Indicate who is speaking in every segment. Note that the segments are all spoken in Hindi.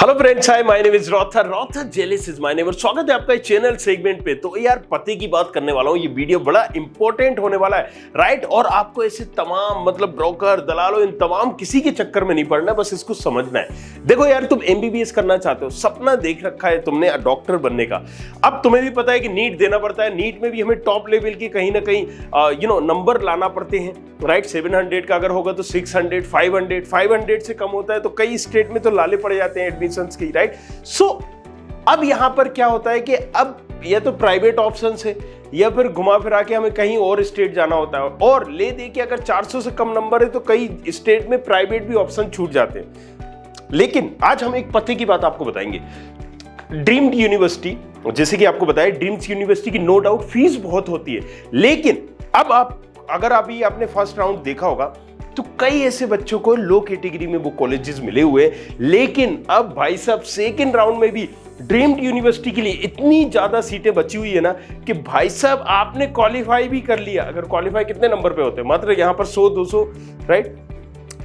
Speaker 1: Hello friends, hi, my name is रॉथर जेलिस इज माय नेम और स्वागत है आपका इस चैनल सेगमेंट पे। तो यार पते की बात करने वाला हूँ, ये वीडियो बड़ा इंपॉर्टेंट होने वाला है, राइट। और आपको ऐसे तमाम ब्रोकर दलालों इन तमाम किसी के चक्कर में नहीं पड़ना, बस इसको समझना है। देखो यार, तुम एमबीबीएस करना चाहते हो, सपना देख रखा है तुमने डॉक्टर बनने का। अब तुम्हें भी पता है कि नीट देना पड़ता है, नीट में भी हमें टॉप लेवल की कहीं ना कहीं नंबर लाना पड़ते हैं, राइट। 700 का अगर होगा तो 600, 500 से कम होता है तो कई स्टेट में तो लाले पड़ जाते हैं एडमिशंस की, राइट। सो अब यहां पर क्या होता है कि अब या तो प्राइवेट ऑप्शंस है या फिर घुमा फिरा के हमें कहीं और स्टेट जाना होता है, और ले दे के अगर 400 से कम नंबर है तो कई स्टेट में प्राइवेट भी ऑप्शन छूट जाते हैं। लेकिन आज हम एक पते की बात आपको बताएंगे। ड्रीम्ड यूनिवर्सिटी, जैसे कि आपको बताया, ड्रीम्स यूनिवर्सिटी की नो डाउट फीस बहुत होती है, लेकिन अब आप अगर अभी आपने फर्स्ट राउंड देखा होगा तो कई ऐसे बच्चों को लो कैटेगरी में वो कॉलेजेस मिले हुए, लेकिन अब भाई साहब सेकंड राउंड में भी ड्रीम्ड यूनिवर्सिटी के लिए इतनी ज्यादा सीटें बची हुई है ना कि भाई साहब आपने क्वालिफाई भी कर लिया। अगर क्वालिफाई कितने नंबर पे होते हैं, मात्र यहां पर 100-200, राइट।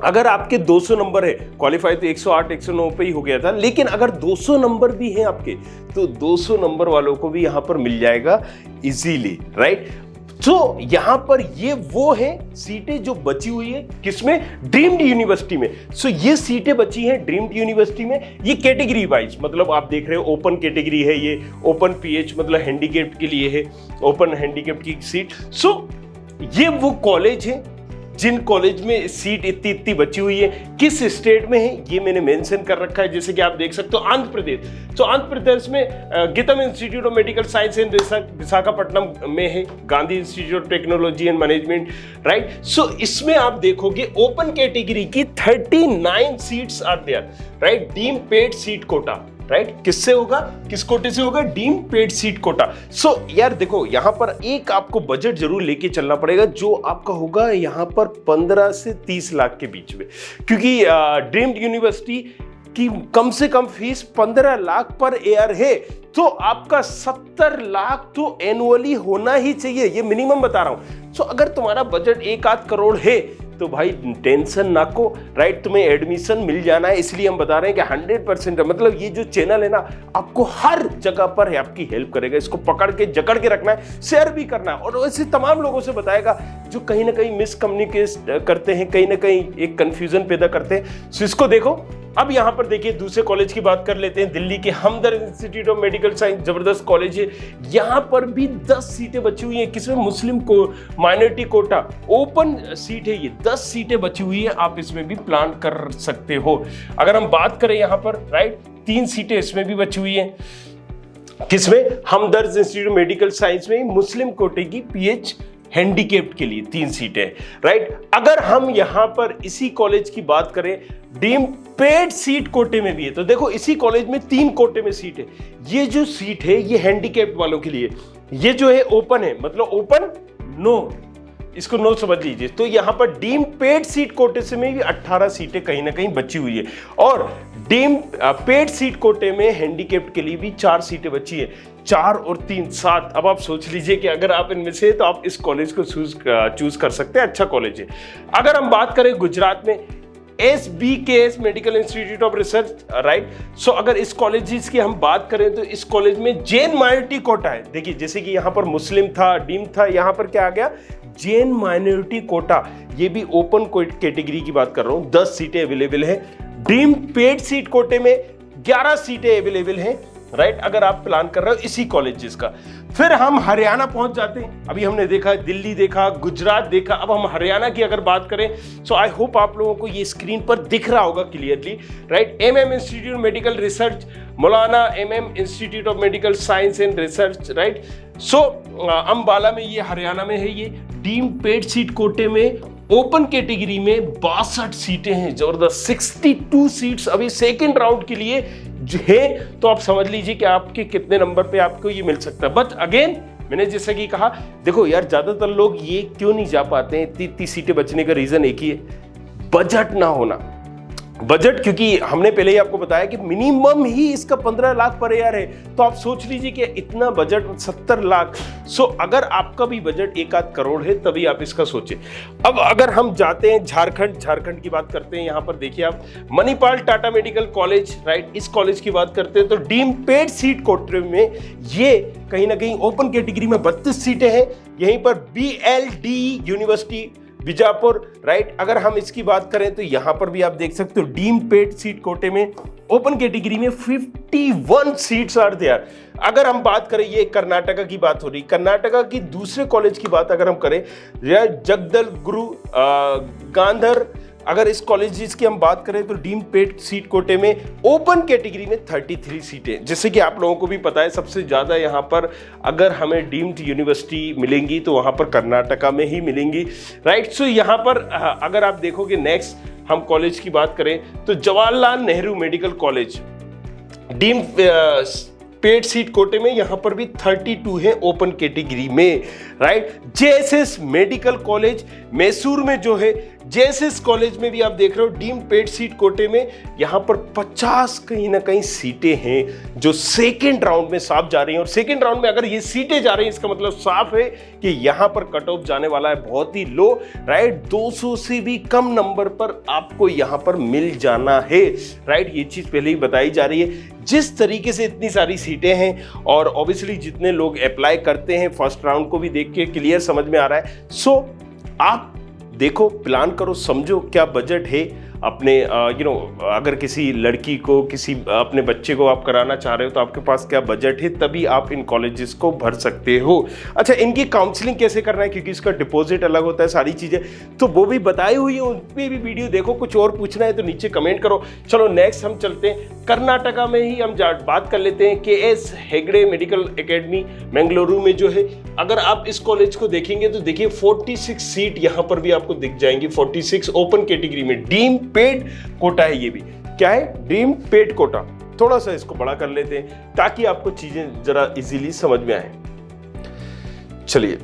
Speaker 1: अगर आपके 200 नंबर है, क्वालिफाई तो 108 109 पे ही हो गया था, लेकिन अगर 200 नंबर भी हैं आपके तो 200 नंबर वालों को भी यहां पर मिल जाएगा इजीली, राइट। तो यहां पर ये वो है सीटें जो बची हुई है, किसमें? ड्रीम्ड यूनिवर्सिटी में। सो ये सीटें बची हैं ड्रीम्ड यूनिवर्सिटी में। ये कैटेगरी वाइज, मतलब आप देख रहे हो ओपन कैटेगरी है, ये ओपन पीएच मतलब हैंडीकैप्ड के लिए है, ओपन हैंडीकैप्ड की सीट। सो ये वो कॉलेज है जिन कॉलेज में सीट इतनी बची हुई है। किस स्टेट में है ये मैंने मेंशन कर रखा है, जैसे कि आप देख सकते हो आंध्र प्रदेश। तो आंध्र प्रदेश में GITAM institute of medical science in Visakhapatnam में है, Gandhi institute of technology and management, right. So इसमें आप देखोगे ओपन कैटेगरी की 39 seats are there, right. Deemed paid seat quota, right. किससे होगा, किस कोटे से होगा? Deemed paid seat quota. So यार देखो, यहां पर एक आपको बजट जरूर लेके चलना पड़ेगा जो आपका होगा यहां पर 15 से 30 लाख के बीच में, क्योंकि ड्रीम्ड यूनिवर्सिटी की कम से कम फीस 15 लाख पर ईयर है, तो आपका 70 लाख तो एनुअली होना ही चाहिए, ये मिनिमम बता रहा हूं। सो अगर तुम्हारा बजट 1-8 करोड़ है तो भाई टेंशन ना को, राइट, तुम्हें एडमिशन मिल जाना है। इसलिए हम बता रहे हैं कि 100% मतलब ये जो चैनल है ना, आपको हर जगह पर है आपकी हेल्प करेगा। इसको पकड़ के जकड़ के रखना है, शेयर भी करना है, और ऐसे तमाम लोगों से बताएगा जो कहीं ना कहीं मिसकम्युनिकेट करते हैं, कहीं ना कहीं एक कंफ्यूजन पैदा करते हैं। सो इसको देखो। अब यहां पर देखिए दूसरे कॉलेज की बात कर लेते हैं। दिल्ली के हमदर्द इंस्टीट्यूट ऑफ मेडिकल साइंस, जबरदस्त कॉलेज है। यहां पर भी 10 सीटें बची हुई हैं, किसमें? मुस्लिम को माइनॉरिटी कोटा, ओपन सीट है ये, 10 सीटें बची हुई है, आप इसमें भी प्लान कर सकते हो। अगर हम बात करें यहां पर, राइट, 3 सीटें इसमें भी बची हुई हैं, किसमें? हमदर्द इंस्टीट्यूट ऑफ मेडिकल साइंस में मुस्लिम कोटे की पीएच हैंडीकैप्ड के लिए 3 सीटें, राइट। अगर हम यहां पर इसी कॉलेज की बात करें, डीम पेड सीट कोटे में भी है, तो देखो इसी कॉलेज में 3 कोटे में सीट है। ये जो सीट है ये हैंडीकैप्ड वालों के लिए, ये जो है ओपन है, मतलब ओपन नो, इसको नो समझ लीजिए। तो यहां पर डीम पेड सीट कोटे से में भी 18 सीटें कहीं ना कहीं बची हुई है, और डीम पेड सीट कोटे में हैंडीकैप्ड के लिए भी 4 सीटें बची है। 4 और 3 7। अब आप सोच लीजिए कि अगर आप इनमें से, तो आप इस कॉलेज को चूज कर सकते हैं, अच्छा कॉलेज है। अगर हम बात करें गुजरात में, SBKS medical institute of research, right. So अगर इस कॉलेज की हम बात करें तो इस कॉलेज में जैन माइनॉरिटी कोटा है। देखिए जैसे कि यहां पर मुस्लिम था, डीम था, यहां पर क्या आ गया? Jain minority quota. ये भी ओपन कैटेगरी की बात कर रहा हूं, 10 सीटें अवेलेबल है। डीम पेड सीट कोटे में 11 सीटें अवेलेबल हैं, राइट। अगर आप प्लान कर रहे हो इसी कॉलेजेस का। फिर हम हरियाणा पहुंच जाते हैं। अभी हमने देखा दिल्ली देखा, गुजरात देखा, अब हम हरियाणा की अगर बात करें, सो आई होप आप लोगों को ये स्क्रीन पर दिख रहा होगा clearly, right. MM institute of medical research, Maulana MM institute of medical science and research, right. So Ambala में, ये हरियाणा में है। ये डीम पेड सीट कोटे में ओपन कैटेगरी में 62 सीटें हैं, जबरदस्त। 62 सीट्स अभी सेकेंड राउंड के लिए है, तो आप समझ लीजिए कि आपके कितने नंबर पे आपको ये मिल सकता है। बट अगेन मैंने जैसा कि कहा, देखो यार, ज्यादातर लोग ये क्यों नहीं जा पाते हैं, इतनी सीटें बचने का रीजन एक ही है, बजट ना होना। बजट, क्योंकि हमने पहले ही आपको बताया कि मिनिमम ही इसका 15 लाख पर ईयर है, तो आप सोच लीजिए कि इतना बजट 70 लाख। सो अगर आपका भी बजट 1-8 करोड़ है तभी आप इसका सोचें। अब अगर हम जाते हैं झारखंड की बात करते हैं, यहां पर देखिए आप Manipal Tata medical college, right, इस कॉलेज की बात करते हैं तो डीम पेड सीट कोटे में ये कहीं ना कहीं ओपन कैटेगरी में 32 सीटें हैं। यहीं पर BLD यूनिवर्सिटी बीजापुर, राइट, अगर हम इसकी बात करें तो यहां पर भी आप देख सकते हो डीम पेड सीट कोटे में ओपन कैटेगरी में 51 सीट्स आर देयर। अगर हम बात करें, ये कर्नाटका की बात हो रही, कर्नाटका की दूसरे कॉलेज की बात अगर हम करें, जगदल गुरु गांधर, अगर इस कॉलेज की हम बात करें तो डीम पेड सीट कोटे में ओपन कैटेगरी में 33 सीटें। जैसे कि आप लोगों को भी पता है सबसे ज्यादा यहाँ पर अगर हमें डीम्ड यूनिवर्सिटी मिलेंगी तो वहां पर कर्नाटका में ही मिलेंगी, राइट। सो यहाँ पर अगर आप देखोगे नेक्स्ट हम कॉलेज की बात करें तो Jawaharlal Nehru medical college deemed paid seat कोटे में यहां पर भी 32 है ओपन कैटेगरी में, right. JSS medical college Mysore में जो है, JSS कॉलेज में भी आप देख रहे हो डीम पेड सीट कोटे में यहां पर 50 कहीं ना कहीं सीटें हैं जो सेकेंड राउंड में साफ जा रही हैं। और सेकेंड राउंड में अगर ये सीटें जा रही हैं इसका मतलब साफ है कि यहां पर कट ऑफ जाने वाला है बहुत ही लो, राइट। 200 से भी कम नंबर पर आपको यहां पर मिल जाना है, राइट। ये चीज पहले ही बताई जा रही है। जिस तरीके से इतनी सारी सीटें हैं और ऑब्वियसली जितने लोग अप्लाई करते हैं फर्स्ट राउंड को भी देख के क्लियर समझ में आ रहा है। सो आप देखो, प्लान करो, समझो क्या बजट है अपने अगर किसी लड़की को, किसी अपने बच्चे को आप कराना चाह रहे हो तो आपके पास क्या बजट है, तभी आप इन कॉलेजेस को भर सकते हो। अच्छा, इनकी काउंसलिंग कैसे करना है, क्योंकि इसका डिपॉजिट अलग होता है, सारी चीजें तो वो भी बताई हुई है, उन पर भी वीडियो देखो। कुछ और पूछना है तो नीचे कमेंट करो। चलो नेक्स्ट हम चलते हैं कर्नाटका में ही हम बात कर लेते हैं। KS Hegde medical academy Bengaluru में जो है, अगर आप इस कॉलेज को देखेंगे तो देखिए 46 सीट यहां पर भी आपको दिख जाएंगी। 46 ओपन कैटेगरी में डीम पेड कोटा है। ये भी क्या है, डीम पेड कोटा। थोड़ा सा इसको बड़ा कर लेते हैं ताकि आपको चीजें जरा इजीली समझ में आए। चलिए,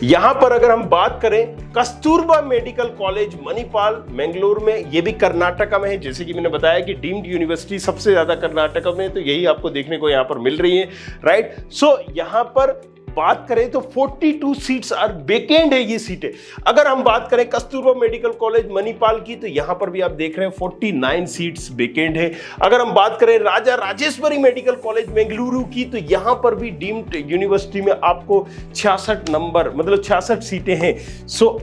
Speaker 1: यहां पर अगर हम बात करें कस्तूरबा मेडिकल कॉलेज मणिपाल बेंगलुरु में, यह भी कर्नाटका में है। जैसे कि मैंने बताया कि डीम्ड यूनिवर्सिटी सबसे ज्यादा कर्नाटका में, तो यही आपको देखने को यहां पर मिल रही है, राइट। यहां पर बात करें तो 42 सीट्स आर वेकेंट है ये सीटें। अगर हम बात करें कस्तूरबा मेडिकल कॉलेज मणिपाल की तो यहां पर भी आप देख रहे हैं 49 सीट्स वेकेंट है। अगर हम बात करें राजा राजेश्वरी मेडिकल कॉलेज बेंगलुरु की तो यहां पर भी डीम्ड यूनिवर्सिटी में आपको 66 नंबर, मतलब 66 सीटें हैं।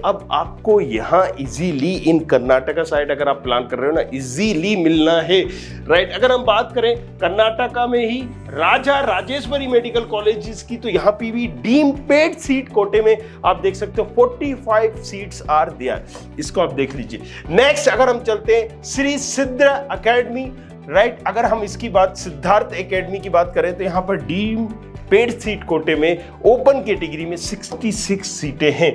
Speaker 1: अब आपको यहां इजीली इन कर्नाटका साइड अगर आप प्लान कर रहे हो ना, इजीली मिलना है, राइट। अगर हम बात करें कर्नाटका में ही राजा राजेश्वरी मेडिकल कॉलेज की तो यहां पर भी डीम पेड सीट कोटे में आप देख सकते हो 45 सीट्स आर देयर। इसको आप देख लीजिए। नेक्स्ट अगर हम चलते हैं श्री सिद्ध एकेडमी, राइट। अगर हम इसकी बात सिद्धार्थ एकेडमी की बात करें तो यहां पर डीम पेड सीट कोटे में ओपन कैटेगरी में 66 सीटें हैं।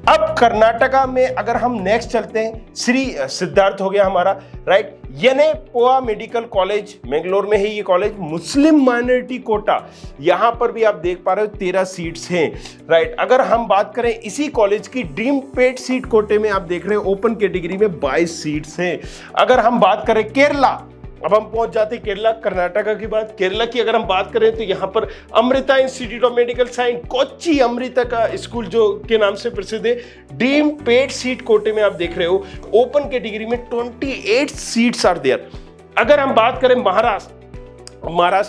Speaker 1: अब कर्नाटका में अगर हम नेक्स्ट चलते हैं, श्री सिद्धार्थ हो गया हमारा, राइट। येनेपोआ मेडिकल कॉलेज बेंगलोर में है ये कॉलेज, मुस्लिम माइनॉरिटी कोटा, यहां पर भी आप देख पा रहे हो 13 सीट्स हैं, राइट। अगर हम बात करें इसी कॉलेज की ड्रीम पेड सीट कोटे में आप देख रहे हो ओपन कैटेगरी में 22 सीट्स हैं। अगर हम बात करें केरला, अब हम पहुंच जाते हैं केरला, कर्नाटका की बात। केरला की अगर हम बात करें तो यहां पर Amrita institute of medical science Kochi Amrita का स्कूल जो के नाम से प्रसिद्ध है, ड्रीम पेड सीट कोटे में आप देख रहे हो ओपन कैटेगरी में 28 सीट्स आर देयर। अगर हम बात करें महाराष्ट्र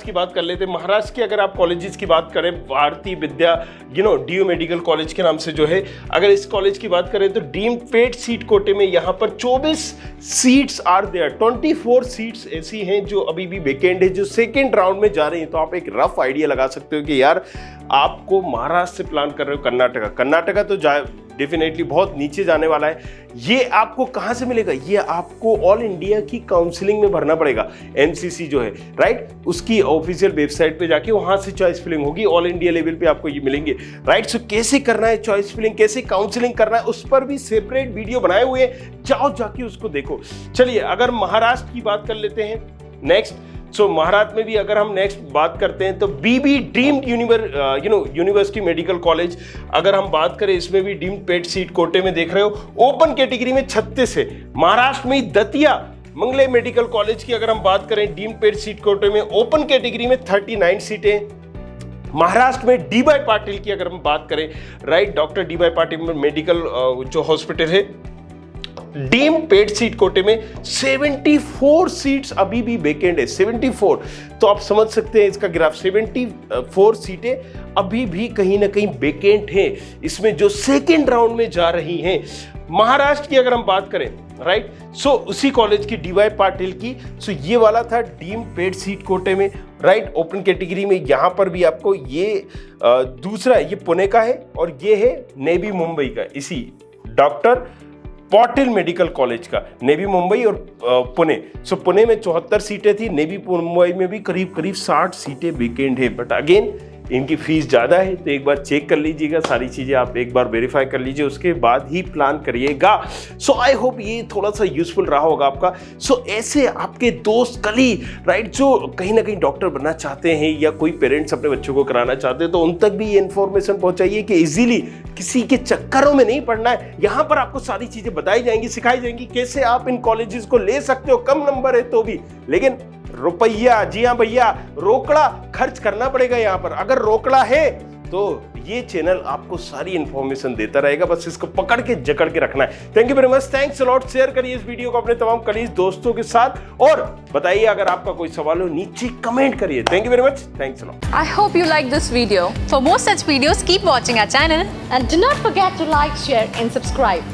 Speaker 1: की बात कर लेते हैं। महाराष्ट्र की अगर आप कॉलेजेस की बात करें, Bharatiya Vidya DU medical college के नाम से जो है, अगर इस कॉलेज की बात करें तो डीम पेड सीट कोटे में यहां पर 24 सीट्स आर देयर। 24 सीट्स ऐसी हैं जो अभी भी वेकेंट है, जो सेकेंड राउंड में जा रही हैं। तो आप एक रफ आइडिया लगा सकते हो कि यार आपको महाराष्ट्र से प्लान कर रहे हो कर्नाटका तो डेफिनेटली बहुत नीचे जाने वाला है। ये आपको कहां से मिलेगा, ये आपको ऑल इंडिया की काउंसलिंग में भरना पड़ेगा। MCC जो है, राइट, उसकी ऑफिशियल वेबसाइट पे जाके वहां से चॉइस फिलिंग होगी, ऑल इंडिया लेवल पे आपको ये मिलेंगे, राइट। सो कैसे करना है चॉइस फिलिंग, कैसे काउंसलिंग करना है, उस पर भी सेपरेट वीडियो बनाए हुए हैं, जाओ जाके उसको देखो। चलिए अगर महाराष्ट्र की बात कर लेते हैं नेक्स्ट, सो महाराष्ट्र में भी अगर हम नेक्स्ट बात करते हैं तो बीबी डीम्ड यूनिवर्सिटी मेडिकल कॉलेज, अगर हम बात करें इसमें भी डीम्ड पेड सीट कोटे में देख रहे हो, ओपन कैटेगरी में 36 है। महाराष्ट्र में दतिया मंगले मेडिकल कॉलेज की अगर हम बात करें डीम्ड पेड सीट कोटे में ओपन कैटेगरी में 39 सीटें। महाराष्ट्र में डी वाई पाटिल की अगर हम बात करें, right, doctor D Y Patil medical जो हॉस्पिटल है, डीम पेड सीट कोटे में 74 सीट्स अभी भी वेकेंट है, 74। तो आप समझ सकते हैं इसका ग्राफ, 74 सीटें अभी भी कहीं ना कहीं वेकेंट हैं इसमें जो सेकेंड राउंड में जा रही हैं। महाराष्ट्र की अगर हम बात करें, राइट, सो उसी कॉलेज की डीवाई पाटिल की, सो ये वाला था डीम पेड सीट कोटे में, राइट, ओपन कैटेगरी में। यहां पर भी आपको ये दूसरा, ये पुणे का है और ये है नेवी मुंबई का, इसी डॉक्टर पाटिल मेडिकल कॉलेज का, नेवी मुंबई और पुणे। सो पुणे में 74 सीटें थी, नेवी मुंबई में भी करीब 60 सीटें वेकेंट है। बट अगेन इनकी फीस ज़्यादा है, तो एक बार चेक कर लीजिएगा, सारी चीज़ें आप एक बार वेरीफाई कर लीजिए, उसके बाद ही प्लान करिएगा। सो आई होप ये थोड़ा सा यूजफुल रहा होगा आपका। सो ऐसे आपके दोस्त कली, राइट, जो कहीं ना कहीं डॉक्टर बनना चाहते हैं या कोई पेरेंट्स अपने बच्चों को कराना चाहते हैं, तो उन तक भी ये इन्फॉर्मेशन पहुंचाइए कि इजीली किसी के चक्करों में नहीं पड़ना है। यहाँ पर आपको सारी चीज़ें बताई जाएंगी, सिखाई जाएंगी, कैसे आप इन कॉलेजेस को ले सकते हो, कम नंबर है तो भी, लेकिन रुपया, जी हाँ भैया, रोकड़ा खर्च करना पड़ेगा यहाँ पर। अगर रोकड़ा है तो ये चैनल आपको सारी इंफॉर्मेशन देता रहेगा, बस इसको पकड़ के जकड़ के रखना है। Thank you very much, thanks a lot. Share करिए इस वीडियो को अपने तमाम कलीग दोस्तों के साथ और बताइए अगर आपका कोई सवाल हो नीचे कमेंट करिए। Thank you very much, thanks a lot.
Speaker 2: I hope you like this video. For more such videos, keep watching our channel
Speaker 3: And do not forget to like, share and subscribe.